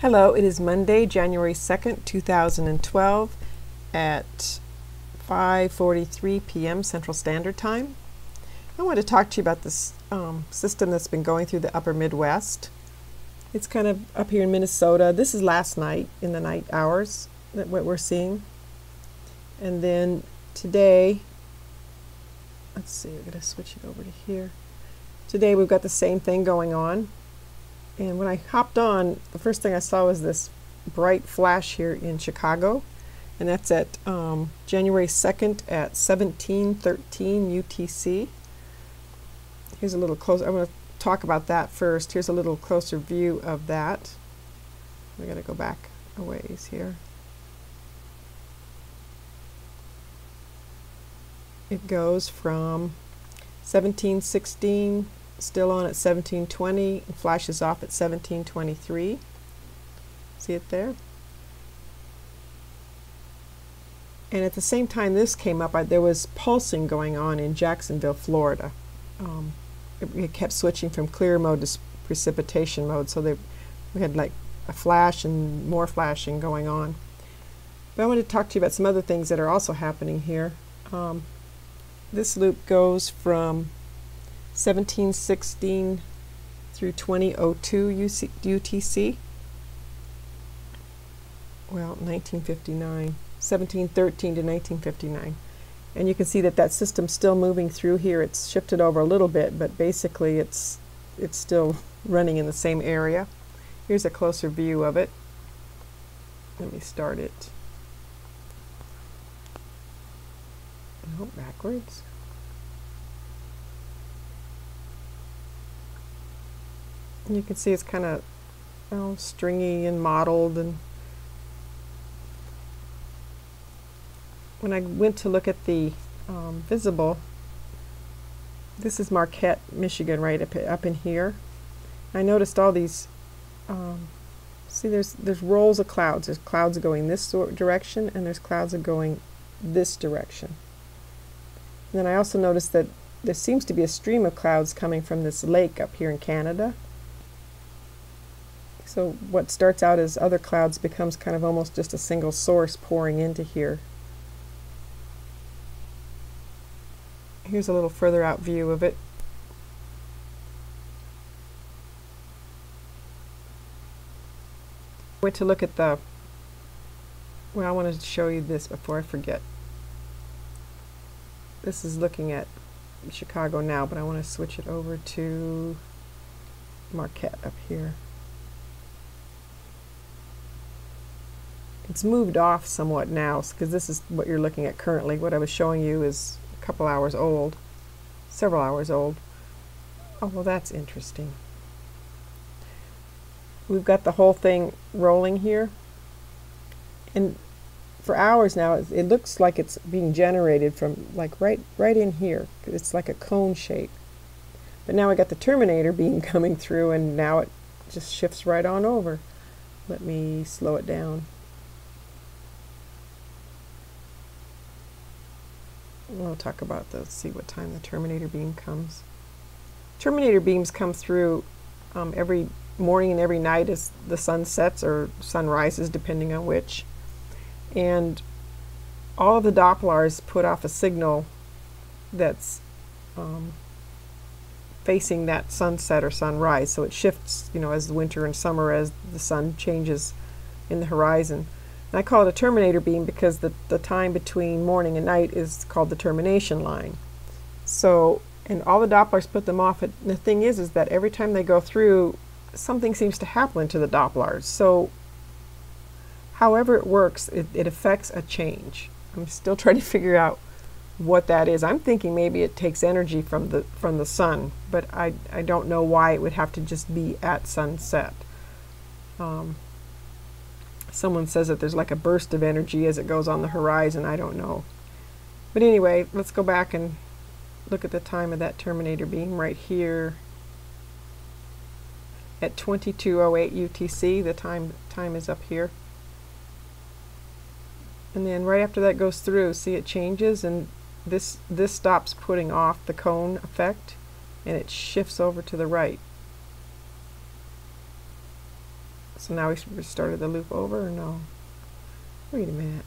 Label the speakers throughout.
Speaker 1: Hello, it is Monday, January 2nd, 2012 at 5:43 p.m. Central Standard Time. I want to talk to you about this system that's been going through the upper Midwest. It's kind of up here in Minnesota. This is last night, in the night hours, what we're seeing. And then today, let's see, we're going to switch it over to here. Today we've got the same thing going on. And when I hopped on, the first thing I saw was this bright flash here in Chicago. And that's at January 2nd at 1713 UTC. Here's a little closer. I want to talk about that first. Here's a little closer view of that. We got to go back a ways here. It goes from 1716, still on at 1720, and flashes off at 1723. See it there? And at the same time this came up, there was pulsing going on in Jacksonville, Florida. It kept switching from clear mode to precipitation mode, so we had like a flash and more flashing going on. But I want to talk to you about some other things that are also happening here. This loop goes from 1716 through 2002 UTC. Well, 1959, 1713 to 1959. And you can see that that system's still moving through here. It's shifted over a little bit, but basically it's still running in the same area. Here's a closer view of it. Let me start it. No, backwards. And you can see it's kind of stringy and mottled. And when I went to look at the visible, this is Marquette, Michigan, right up in here. I noticed all these. See, there's rolls of clouds. There's clouds going this direction, and there's clouds going this direction. And then I also noticed that there seems to be a stream of clouds coming from this lake up here in Canada. So what starts out as other clouds becomes kind of almost just a single source pouring into here. Here's a little further out view of it. I went to look at the, well, I wanted to show you this before I forget. This is looking at Chicago now, but I want to switch it over to Marquette up here. It's moved off somewhat now, because this is what you're looking at currently. What I was showing you is a couple hours old, several hours old. Oh, well, that's interesting. We've got the whole thing rolling here, and for hours now it looks like it's being generated from like right in here. It's like a cone shape. But now I got the terminator beam coming through, and now it just shifts right on over. Let me slow it down. We'll talk about those, see what time the terminator beam comes. Terminator beams come through every morning and every night as the sun sets or sun rises, depending on which. And all of the Dopplers put off a signal that's facing that sunset or sunrise. So it shifts, as the winter and summer, as the sun changes in the horizon. And I call it a terminator beam because the time between morning and night is called the termination line. So, and all the Dopplers put them off. And the thing is that every time they go through, something seems to happen to the Dopplers. So, however it works, it affects a change. I'm still trying to figure out what that is. I'm thinking maybe it takes energy from the sun, but I don't know why it would have to just be at sunset. Someone says that there's like a burst of energy as it goes on the horizon. I don't know. But anyway, let's go back and look at the time of that terminator beam right here at 22:08 UTC. The time is up here. And then right after that goes through, see, it changes, and this stops putting off the cone effect, and it shifts over to the right. So now we started the loop over, or no? Wait a minute.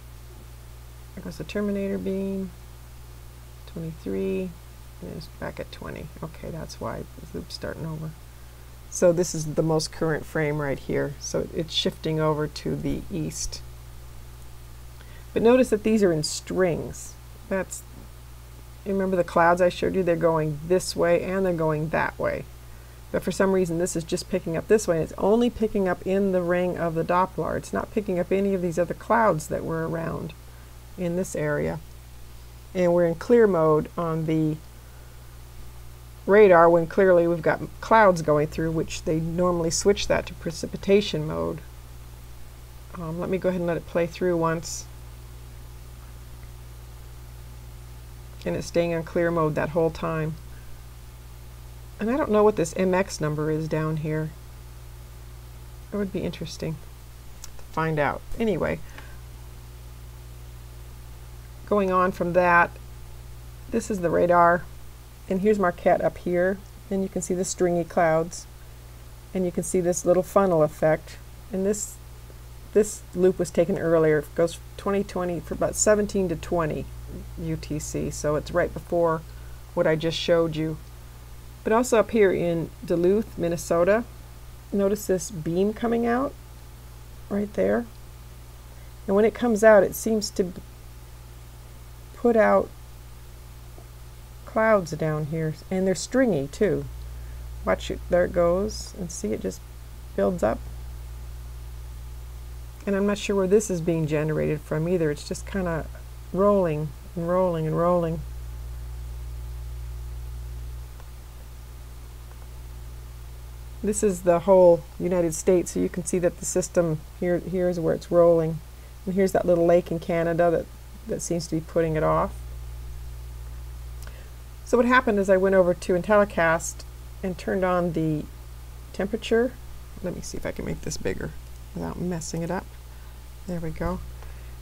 Speaker 1: There goes the terminator beam. 23. And it's back at 20. Okay, that's why the loop's starting over. So this is the most current frame right here. So it's shifting over to the east. But notice that these are in strings. That's, remember the clouds I showed you? They're going this way and they're going that way. But for some reason this is just picking up this way. It's only picking up in the ring of the Doppler. It's not picking up any of these other clouds that were around in this area. And we're in clear mode on the radar when clearly we've got clouds going through, which they normally switch that to precipitation mode. Let me go ahead and let it play through once. And it's staying on clear mode that whole time. And I don't know what this MX number is down here. It would be interesting to find out. Anyway, going on from that, this is the radar, and here's Marquette up here, and you can see the stringy clouds, and you can see this little funnel effect. And this loop was taken earlier. It goes 2020 for about 17 to 20 UTC, so it's right before what I just showed you. But also up here in Duluth, Minnesota, notice this beam coming out right there. And when it comes out, it seems to put out clouds down here, and they're stringy too. Watch it, there it goes, and see it just builds up. And I'm not sure where this is being generated from either. It's just kind of rolling and rolling and rolling. This is the whole United States, so you can see that the system here's where it's rolling, and here's that little lake in Canada that seems to be putting it off. So what happened is I went over to IntelliCast and turned on the temperature. Let me see if I can make this bigger without messing it up. There we go.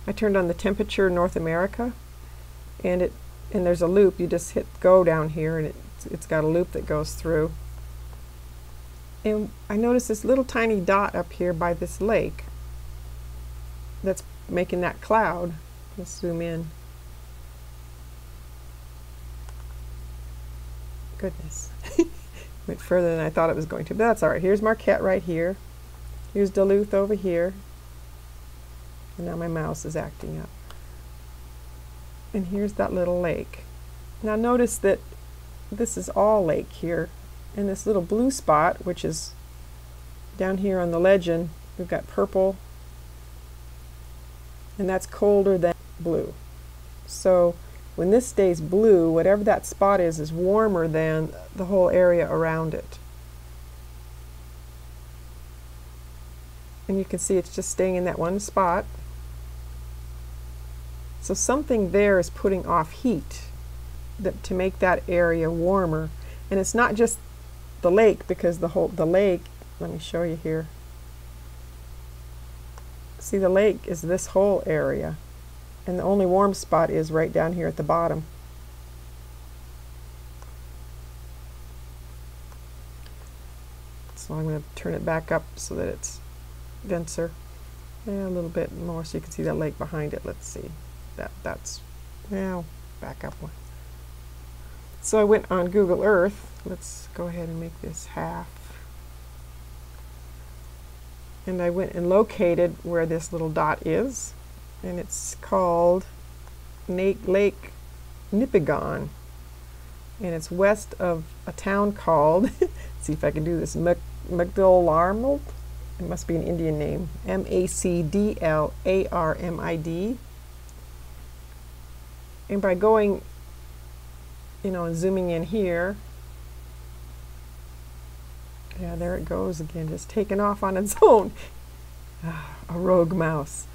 Speaker 1: I turned on the temperature North America, and there's a loop. You just hit go down here, and it's got a loop that goes through. And I noticed this little tiny dot up here by this lake that's making that cloud. Let's zoom in. Goodness. Went further than I thought it was going to, but that's all right. Here's Marquette right here. Here's Duluth over here. And now my mouse is acting up. And here's that little lake. Now notice that this is all lake here. And this little blue spot, which is down here on the legend, we've got purple, and that's colder than blue. So when this stays blue, whatever that spot is warmer than the whole area around it. And you can see it's just staying in that one spot. So something there is putting off heat to make that area warmer. And it's not just the lake, because the lake, let me show you here. See, the lake is this whole area, and the only warm spot is right down here at the bottom. So I'm going to turn it back up so that it's denser. Yeah, a little bit more so you can see that lake behind it. Let's see. That's, now back up one. So I went on Google Earth. Let's go ahead and make this half. And I went and located where this little dot is, and it's called Lake Nipigon, and it's west of a town called, see if I can do this, Magdallarmid. It must be an Indian name. Macdlarmid. And by going, and zooming in here, yeah, there it goes again, just taking off on its own. A rogue mouse.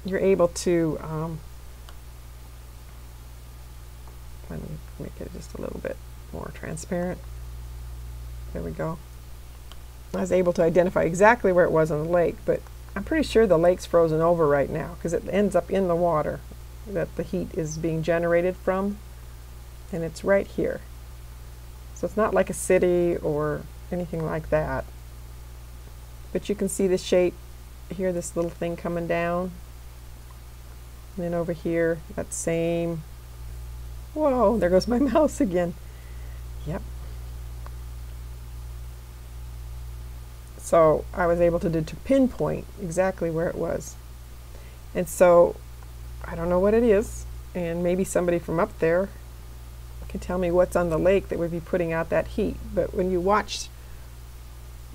Speaker 1: You're able to, let me make it just a little bit more transparent. There we go. I was able to identify exactly where it was on the lake, but I'm pretty sure the lake's frozen over right now because it ends up in the water that the heat is being generated from, and it's right here. So it's not like a city or anything like that. But you can see the shape here, this little thing coming down. And then over here, that same, whoa, there goes my mouse again. Yep. So I was able to pinpoint exactly where it was. And so I don't know what it is, and maybe somebody from up there can tell me what's on the lake that would be putting out that heat. But when you watch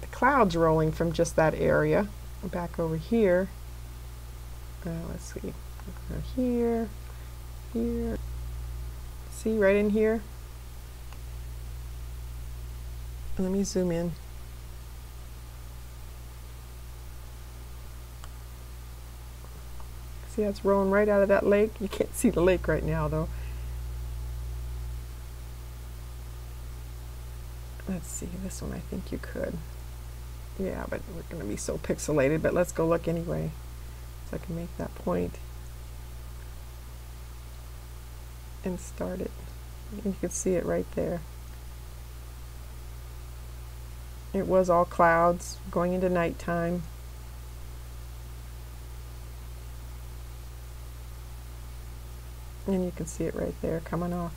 Speaker 1: the clouds rolling from just that area, back over here, let's see, here, here, see right in here. Let me zoom in. See how it's rolling right out of that lake? You can't see the lake right now though. Let's see, this one I think you could. Yeah, but we're going to be so pixelated, but let's go look anyway. So I can make that point and start it. And you can see it right there. It was all clouds going into nighttime. And you can see it right there coming off.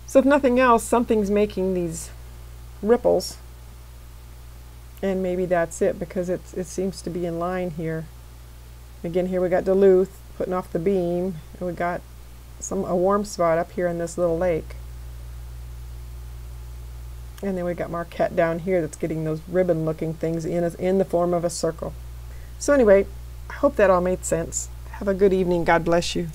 Speaker 1: So if nothing else, something's making these ripples. And maybe that's it, because it seems to be in line here. Again, here we got Duluth putting off the beam, and we got a warm spot up here in this little lake. And then we got Marquette down here that's getting those ribbon looking things in the form of a circle. So anyway, I hope that all made sense. Have a good evening. God bless you.